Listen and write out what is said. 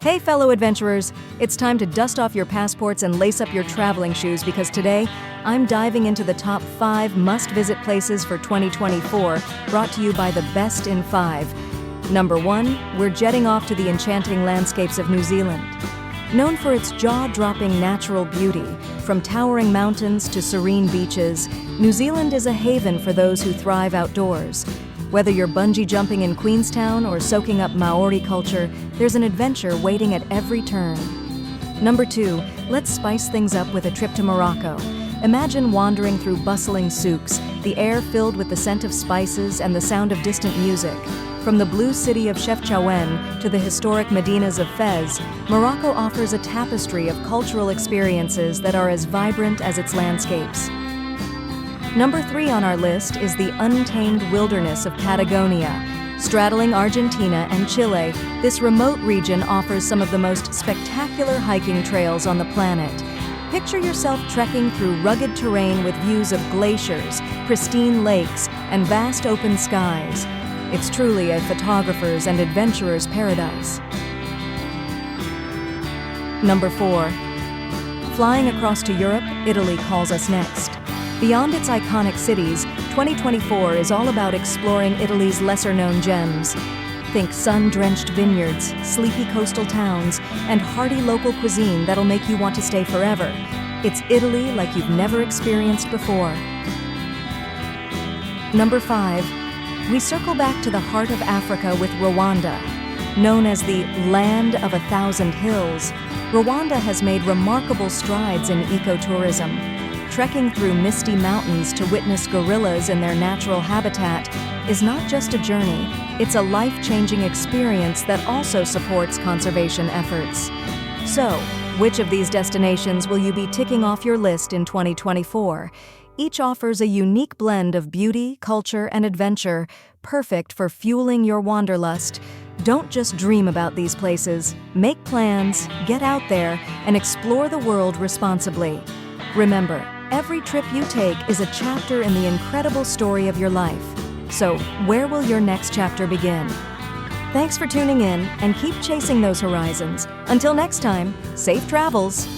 Hey fellow adventurers, it's time to dust off your passports and lace up your traveling shoes because today, I'm diving into the top 5 must-visit places for 2024, brought to you by the Best in 5. Number 1, we're jetting off to the enchanting landscapes of New Zealand. Known for its jaw-dropping natural beauty, from towering mountains to serene beaches, New Zealand is a haven for those who thrive outdoors. Whether you're bungee jumping in Queenstown or soaking up Maori culture, there's an adventure waiting at every turn. Number 2, let's spice things up with a trip to Morocco. Imagine wandering through bustling souks, the air filled with the scent of spices and the sound of distant music. From the blue city of Chefchaouen to the historic Medinas of Fez, Morocco offers a tapestry of cultural experiences that are as vibrant as its landscapes. Number 3 on our list is the untamed wilderness of Patagonia. Straddling Argentina and Chile, this remote region offers some of the most spectacular hiking trails on the planet. Picture yourself trekking through rugged terrain with views of glaciers, pristine lakes, and vast open skies. It's truly a photographer's and adventurer's paradise. Number 4. Flying across to Europe, Italy calls us next. Beyond its iconic cities, 2024 is all about exploring Italy's lesser-known gems. Think sun-drenched vineyards, sleepy coastal towns, and hearty local cuisine that'll make you want to stay forever. It's Italy like you've never experienced before. Number 5. We circle back to the heart of Africa with Rwanda. Known as the Land of 1,000 Hills, Rwanda has made remarkable strides in ecotourism. Trekking through misty mountains to witness gorillas in their natural habitat is not just a journey, it's a life-changing experience that also supports conservation efforts. So, which of these destinations will you be ticking off your list in 2024? Each offers a unique blend of beauty, culture, and adventure, perfect for fueling your wanderlust. Don't just dream about these places. Make plans, get out there, and explore the world responsibly. Remember, every trip you take is a chapter in the incredible story of your life. So, where will your next chapter begin? Thanks for tuning in, and keep chasing those horizons. Until next time, safe travels!